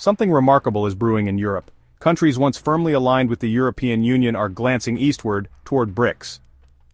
Something remarkable is brewing in Europe. Countries once firmly aligned with the European Union are glancing eastward toward BRICS.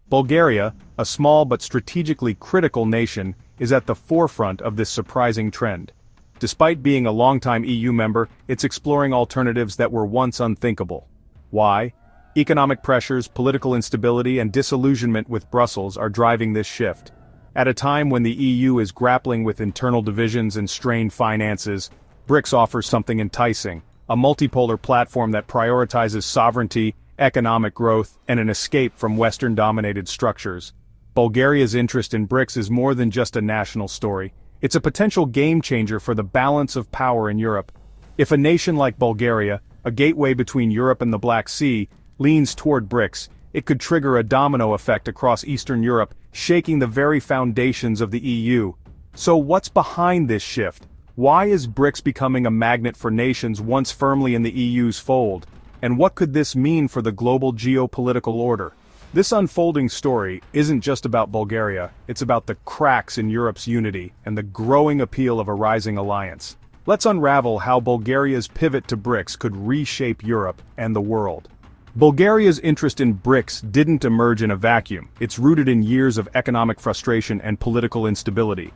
Bulgaria, a small but strategically critical nation, is at the forefront of this surprising trend. Despite being a longtime EU member, it's exploring alternatives that were once unthinkable. Why? Economic pressures, political instability, and disillusionment with Brussels are driving this shift. At a time when the EU is grappling with internal divisions and strained finances, BRICS offers something enticing, a multipolar platform that prioritizes sovereignty, economic growth, and an escape from Western-dominated structures. Bulgaria's interest in BRICS is more than just a national story. It's a potential game-changer for the balance of power in Europe. If a nation like Bulgaria, a gateway between Europe and the Black Sea, leans toward BRICS, it could trigger a domino effect across Eastern Europe, shaking the very foundations of the EU. So what's behind this shift? Why is BRICS becoming a magnet for nations once firmly in the EU's fold? And what could this mean for the global geopolitical order? This unfolding story isn't just about Bulgaria, it's about the cracks in Europe's unity and the growing appeal of a rising alliance. Let's unravel how Bulgaria's pivot to BRICS could reshape Europe and the world. Bulgaria's interest in BRICS didn't emerge in a vacuum. It's rooted in years of economic frustration and political instability.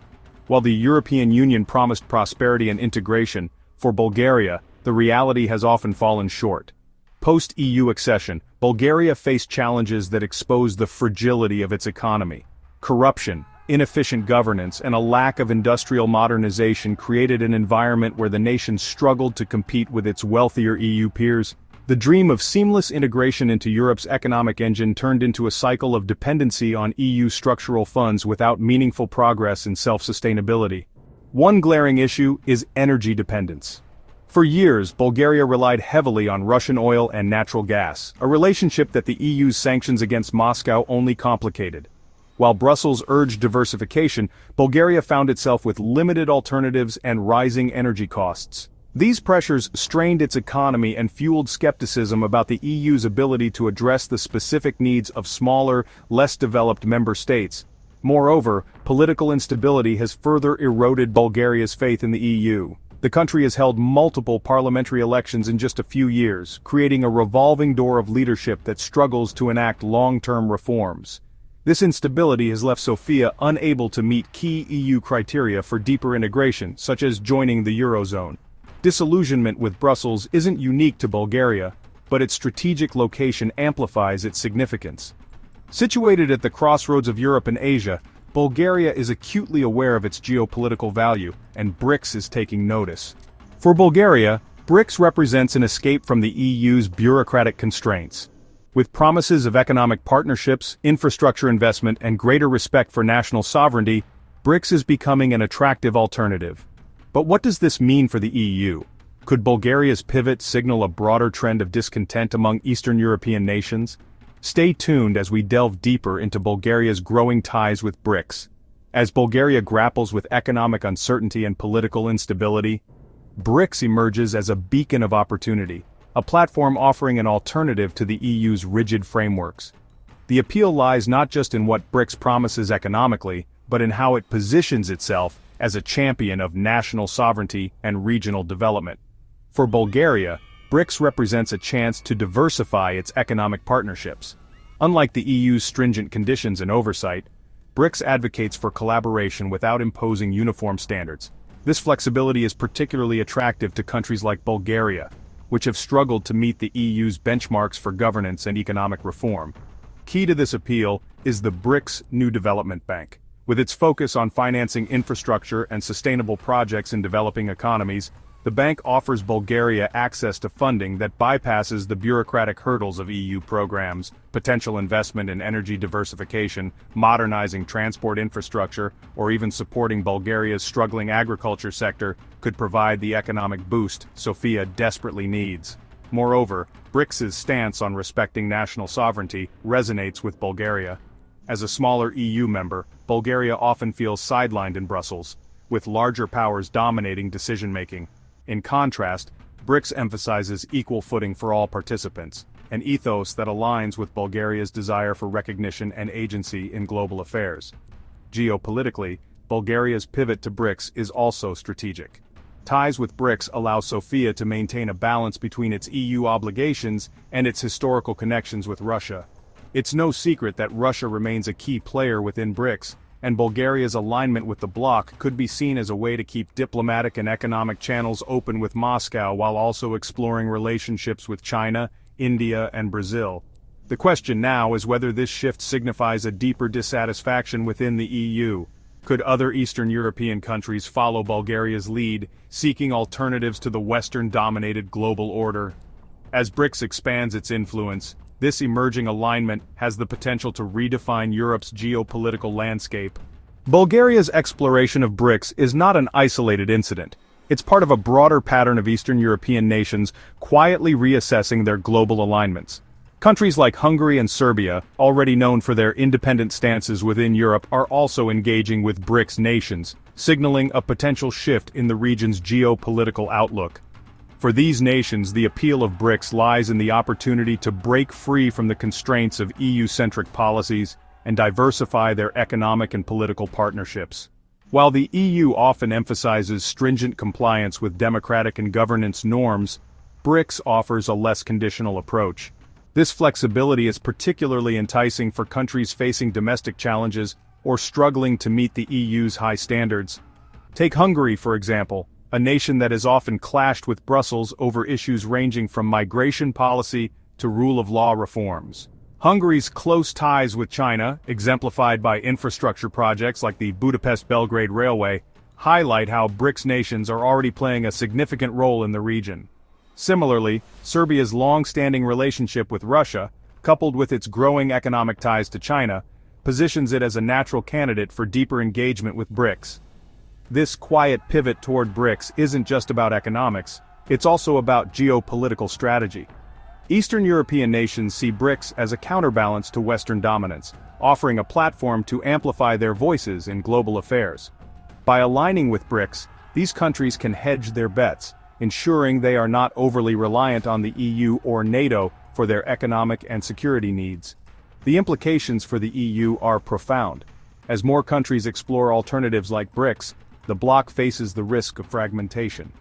While the European Union promised prosperity and integration, for Bulgaria, the reality has often fallen short. Post-EU accession, Bulgaria faced challenges that exposed the fragility of its economy. Corruption, inefficient governance, and a lack of industrial modernization created an environment where the nation struggled to compete with its wealthier EU peers. The dream of seamless integration into Europe's economic engine turned into a cycle of dependency on EU structural funds without meaningful progress in self-sustainability. One glaring issue is energy dependence. For years, Bulgaria relied heavily on Russian oil and natural gas, a relationship that the EU's sanctions against Moscow only complicated. While Brussels urged diversification, Bulgaria found itself with limited alternatives and rising energy costs. These pressures strained its economy and fueled skepticism about the EU's ability to address the specific needs of smaller, less developed member states. Moreover, political instability has further eroded Bulgaria's faith in the EU. The country has held multiple parliamentary elections in just a few years, creating a revolving door of leadership that struggles to enact long-term reforms. This instability has left Sofia unable to meet key EU criteria for deeper integration, such as joining the Eurozone. Disillusionment with Brussels isn't unique to Bulgaria, but its strategic location amplifies its significance. Situated at the crossroads of Europe and Asia, Bulgaria is acutely aware of its geopolitical value, and BRICS is taking notice. For Bulgaria, BRICS represents an escape from the EU's bureaucratic constraints. With promises of economic partnerships, infrastructure investment, and greater respect for national sovereignty, BRICS is becoming an attractive alternative. But what does this mean for the EU? Could Bulgaria's pivot signal a broader trend of discontent among Eastern European nations? Stay tuned as we delve deeper into Bulgaria's growing ties with BRICS. As Bulgaria grapples with economic uncertainty and political instability, BRICS emerges as a beacon of opportunity, a platform offering an alternative to the EU's rigid frameworks. The appeal lies not just in what BRICS promises economically, but in how it positions itself as a champion of national sovereignty and regional development. For Bulgaria, BRICS represents a chance to diversify its economic partnerships. Unlike the EU's stringent conditions and oversight, BRICS advocates for collaboration without imposing uniform standards. This flexibility is particularly attractive to countries like Bulgaria, which have struggled to meet the EU's benchmarks for governance and economic reform. Key to this appeal is the BRICS New Development Bank. With its focus on financing infrastructure and sustainable projects in developing economies, the bank offers Bulgaria access to funding that bypasses the bureaucratic hurdles of EU programs. Potential investment in energy diversification, modernizing transport infrastructure, or even supporting Bulgaria's struggling agriculture sector could provide the economic boost Sofia desperately needs. Moreover, BRICS's stance on respecting national sovereignty resonates with Bulgaria. As a smaller EU member, Bulgaria often feels sidelined in Brussels, with larger powers dominating decision-making. In contrast, BRICS emphasizes equal footing for all participants, an ethos that aligns with Bulgaria's desire for recognition and agency in global affairs. Geopolitically, Bulgaria's pivot to BRICS is also strategic. ties with BRICS allow Sofia to maintain a balance between its EU obligations and its historical connections with Russia. It's no secret that Russia remains a key player within BRICS, and Bulgaria's alignment with the bloc could be seen as a way to keep diplomatic and economic channels open with Moscow while also exploring relationships with China, India, and Brazil. The question now is whether this shift signifies a deeper dissatisfaction within the EU. Could other Eastern European countries follow Bulgaria's lead, seeking alternatives to the Western-dominated global order? As BRICS expands its influence, this emerging alignment has the potential to redefine Europe's geopolitical landscape. Bulgaria's exploration of BRICS is not an isolated incident. It's part of a broader pattern of Eastern European nations quietly reassessing their global alignments. Countries like Hungary and Serbia, already known for their independent stances within Europe, are also engaging with BRICS nations, signaling a potential shift in the region's geopolitical outlook. For these nations, the appeal of BRICS lies in the opportunity to break free from the constraints of EU-centric policies and diversify their economic and political partnerships. While the EU often emphasizes stringent compliance with democratic and governance norms, BRICS offers a less conditional approach. This flexibility is particularly enticing for countries facing domestic challenges or struggling to meet the EU's high standards. Take Hungary, for example, a nation that has often clashed with Brussels over issues ranging from migration policy to rule of law reforms. Hungary's close ties with China, exemplified by infrastructure projects like the Budapest-Belgrade Railway, highlight how BRICS nations are already playing a significant role in the region. Similarly, Serbia's long-standing relationship with Russia, coupled with its growing economic ties to China, positions it as a natural candidate for deeper engagement with BRICS. This quiet pivot toward BRICS isn't just about economics, it's also about geopolitical strategy. Eastern European nations see BRICS as a counterbalance to Western dominance, offering a platform to amplify their voices in global affairs. By aligning with BRICS, these countries can hedge their bets, ensuring they are not overly reliant on the EU or NATO for their economic and security needs. The implications for the EU are profound. As more countries explore alternatives like BRICS, the bloc faces the risk of fragmentation.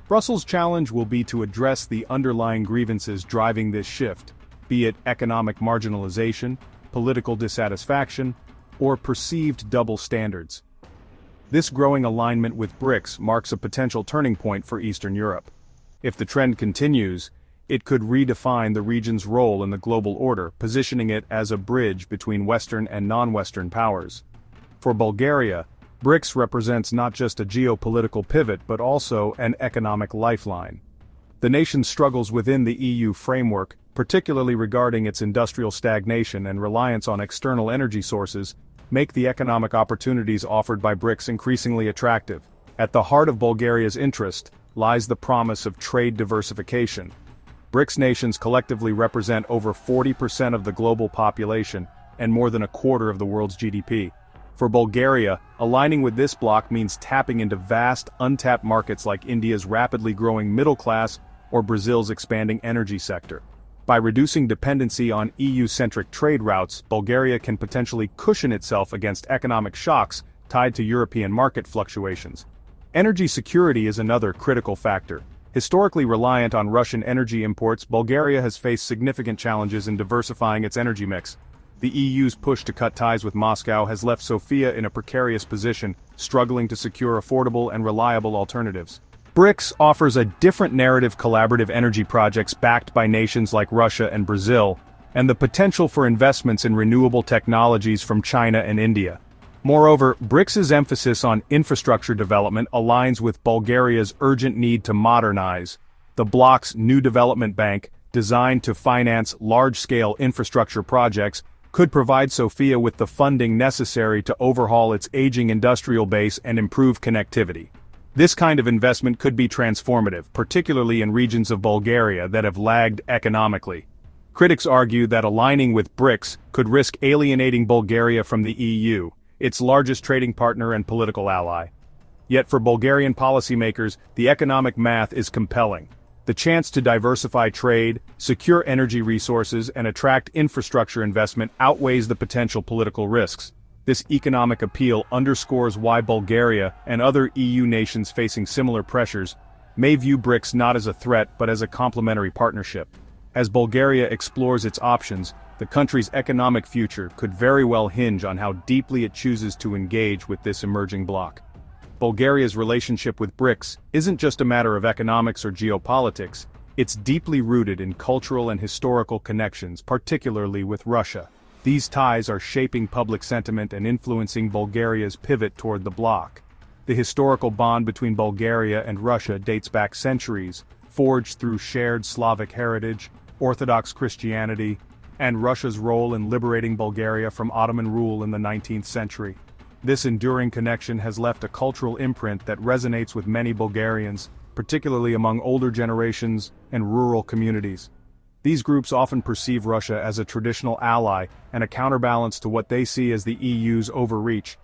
Brussels' challenge will be to address the underlying grievances driving this shift, be it economic marginalization, political dissatisfaction, or perceived double standards. This growing alignment with BRICS marks a potential turning point for Eastern Europe. If the trend continues, it could redefine the region's role in the global order, positioning it as a bridge between Western and non-Western powers. For Bulgaria, BRICS represents not just a geopolitical pivot but also an economic lifeline. The nation struggles within the EU framework, particularly regarding its industrial stagnation and reliance on external energy sources, make the economic opportunities offered by BRICS increasingly attractive. At the heart of Bulgaria's interest lies the promise of trade diversification. BRICS nations collectively represent over 40% of the global population and more than a quarter of the world's GDP. For Bulgaria, aligning with this bloc means tapping into vast, untapped markets like India's rapidly growing middle class or Brazil's expanding energy sector. By reducing dependency on EU-centric trade routes, Bulgaria can potentially cushion itself against economic shocks tied to European market fluctuations. Energy security is another critical factor. Historically reliant on Russian energy imports, Bulgaria has faced significant challenges in diversifying its energy mix. The EU's push to cut ties with Moscow has left Sofia in a precarious position, struggling to secure affordable and reliable alternatives. BRICS offers a different narrative: collaborative energy projects backed by nations like Russia and Brazil, and the potential for investments in renewable technologies from China and India. Moreover, BRICS's emphasis on infrastructure development aligns with Bulgaria's urgent need to modernize. The bloc's new development bank, designed to finance large-scale infrastructure projects, could provide Sofia with the funding necessary to overhaul its aging industrial base and improve connectivity. This kind of investment could be transformative, particularly in regions of Bulgaria that have lagged economically. Critics argue that aligning with BRICS could risk alienating Bulgaria from the EU, its largest trading partner and political ally. Yet for Bulgarian policymakers, the economic math is compelling. The chance to diversify trade, secure energy resources, and attract infrastructure investment outweighs the potential political risks. This economic appeal underscores why Bulgaria and other EU nations facing similar pressures may view BRICS not as a threat but as a complementary partnership. As Bulgaria explores its options, the country's economic future could very well hinge on how deeply it chooses to engage with this emerging bloc. Bulgaria's relationship with BRICS isn't just a matter of economics or geopolitics, it's deeply rooted in cultural and historical connections, particularly with Russia. These ties are shaping public sentiment and influencing Bulgaria's pivot toward the bloc. The historical bond between Bulgaria and Russia dates back centuries, forged through shared Slavic heritage, Orthodox Christianity, and Russia's role in liberating Bulgaria from Ottoman rule in the 19th century. This enduring connection has left a cultural imprint that resonates with many Bulgarians, particularly among older generations and rural communities. These groups often perceive Russia as a traditional ally and a counterbalance to what they see as the EU's overreach.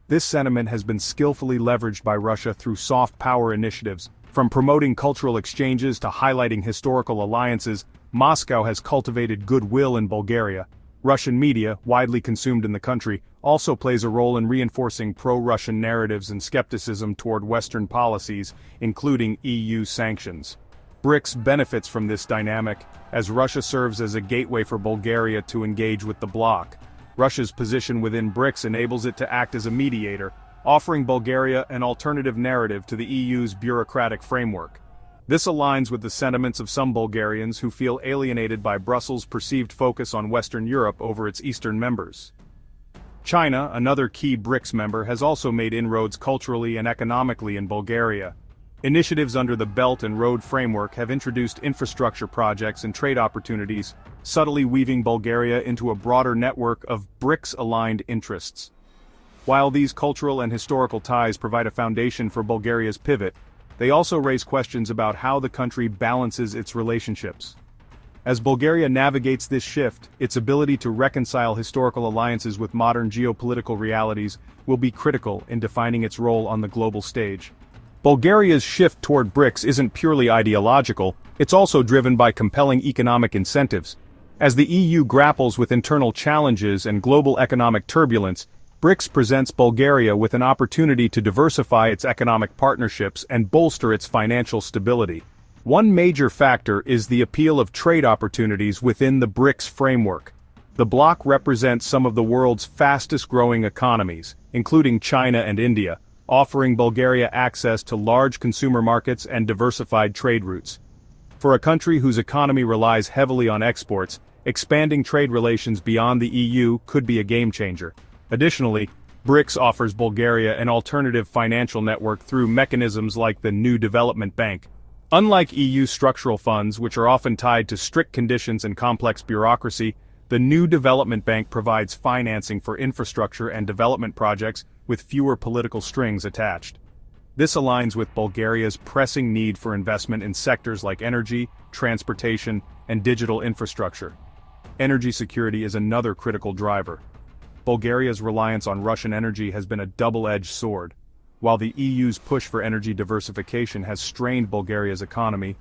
This sentiment has been skillfully leveraged by Russia through soft power initiatives. From promoting cultural exchanges to highlighting historical alliances, Moscow has cultivated goodwill in Bulgaria. Russian media, widely consumed in the country, also plays a role in reinforcing pro-Russian narratives and skepticism toward Western policies, including EU sanctions. BRICS benefits from this dynamic, as Russia serves as a gateway for Bulgaria to engage with the bloc. Russia's position within BRICS enables it to act as a mediator, offering Bulgaria an alternative narrative to the EU's bureaucratic framework. This aligns with the sentiments of some Bulgarians who feel alienated by Brussels' perceived focus on Western Europe over its eastern members. China, another key BRICS member, has also made inroads culturally and economically in Bulgaria. Initiatives under the Belt and Road Framework have introduced infrastructure projects and trade opportunities, subtly weaving Bulgaria into a broader network of BRICS-aligned interests. While these cultural and historical ties provide a foundation for Bulgaria's pivot, they also raise questions about how the country balances its relationships. As Bulgaria navigates this shift, its ability to reconcile historical alliances with modern geopolitical realities will be critical in defining its role on the global stage. Bulgaria's shift toward BRICS isn't purely ideological, it's also driven by compelling economic incentives. As the EU grapples with internal challenges and global economic turbulence, BRICS presents Bulgaria with an opportunity to diversify its economic partnerships and bolster its financial stability. One major factor is the appeal of trade opportunities within the BRICS framework. The bloc represents some of the world's fastest-growing economies, including China and India, offering Bulgaria access to large consumer markets and diversified trade routes. For a country whose economy relies heavily on exports, expanding trade relations beyond the EU could be a game-changer. Additionally, BRICS offers Bulgaria an alternative financial network through mechanisms like the New Development Bank. Unlike EU structural funds, which are often tied to strict conditions and complex bureaucracy, the New Development Bank provides financing for infrastructure and development projects with fewer political strings attached. This aligns with Bulgaria's pressing need for investment in sectors like energy, transportation, and digital infrastructure. Energy security is another critical driver. Bulgaria's reliance on Russian energy has been a double-edged sword. While the EU's push for energy diversification has strained Bulgaria's economy,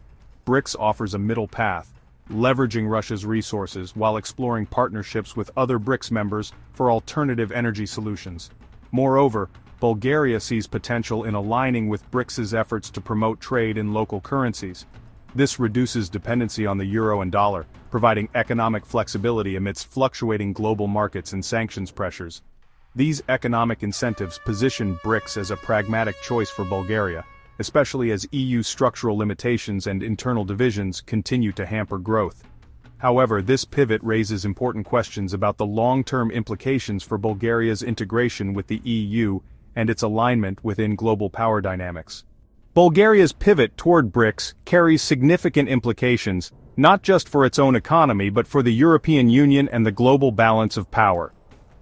BRICS offers a middle path, leveraging Russia's resources while exploring partnerships with other BRICS members for alternative energy solutions. Moreover, Bulgaria sees potential in aligning with BRICS's efforts to promote trade in local currencies. This reduces dependency on the euro and dollar, providing economic flexibility amidst fluctuating global markets and sanctions pressures. These economic incentives position BRICS as a pragmatic choice for Bulgaria, especially as EU structural limitations and internal divisions continue to hamper growth. However, this pivot raises important questions about the long-term implications for Bulgaria's integration with the EU and its alignment within global power dynamics. Bulgaria's pivot toward BRICS carries significant implications, not just for its own economy but for the European Union and the global balance of power.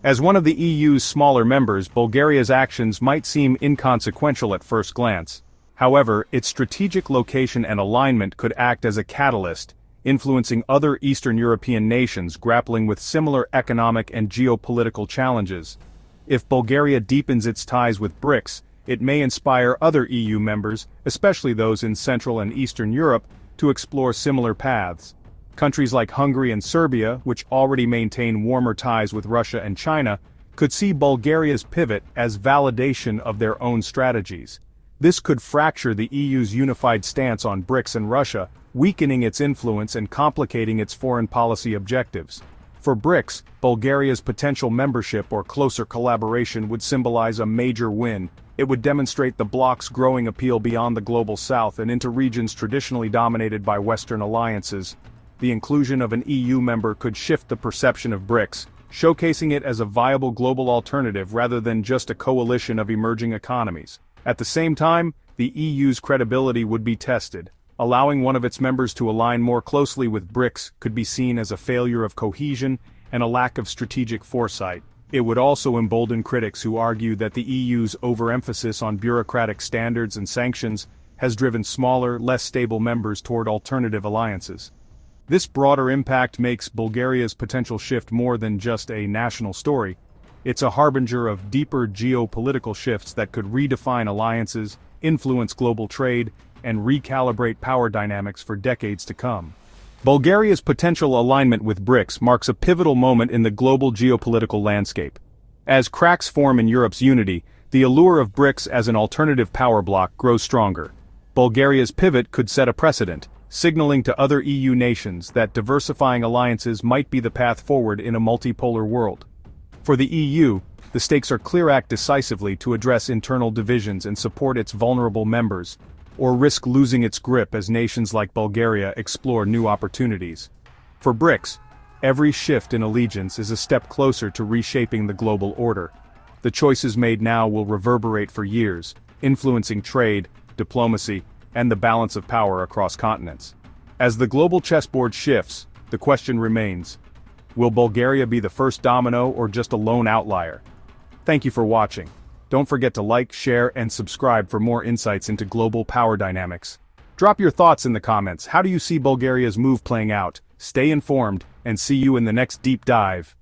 As one of the EU's smaller members, Bulgaria's actions might seem inconsequential at first glance. However, its strategic location and alignment could act as a catalyst, influencing other Eastern European nations grappling with similar economic and geopolitical challenges. If Bulgaria deepens its ties with BRICS, it may inspire other EU members, especially those in Central and Eastern Europe, to explore similar paths. Countries like Hungary and Serbia, which already maintain warmer ties with Russia and China, could see Bulgaria's pivot as validation of their own strategies. This could fracture the EU's unified stance on BRICS and Russia, weakening its influence and complicating its foreign policy objectives. For BRICS, Bulgaria's potential membership or closer collaboration would symbolize a major win. It would demonstrate the bloc's growing appeal beyond the global south and into regions traditionally dominated by Western alliances. The inclusion of an EU member could shift the perception of BRICS, showcasing it as a viable global alternative rather than just a coalition of emerging economies. At the same time, the EU's credibility would be tested. Allowing one of its members to align more closely with BRICS could be seen as a failure of cohesion and a lack of strategic foresight. It would also embolden critics who argue that the EU's overemphasis on bureaucratic standards and sanctions has driven smaller, less stable members toward alternative alliances. This broader impact makes Bulgaria's potential shift more than just a national story. It's a harbinger of deeper geopolitical shifts that could redefine alliances, influence global trade, and recalibrate power dynamics for decades to come. Bulgaria's potential alignment with BRICS marks a pivotal moment in the global geopolitical landscape. As cracks form in Europe's unity, the allure of BRICS as an alternative power bloc grows stronger. Bulgaria's pivot could set a precedent, signaling to other EU nations that diversifying alliances might be the path forward in a multipolar world. For the EU, the stakes are clear: act decisively to address internal divisions and support its vulnerable members, or risk losing its grip as nations like Bulgaria explore new opportunities. For BRICS, every shift in allegiance is a step closer to reshaping the global order. The choices made now will reverberate for years, influencing trade, diplomacy, and the balance of power across continents. As the global chessboard shifts, the question remains: will Bulgaria be the first domino or just a lone outlier? Thank you for watching. Don't forget to like, share, and subscribe for more insights into global power dynamics. Drop your thoughts in the comments. How do you see Bulgaria's move playing out? Stay informed, and see you in the next deep dive.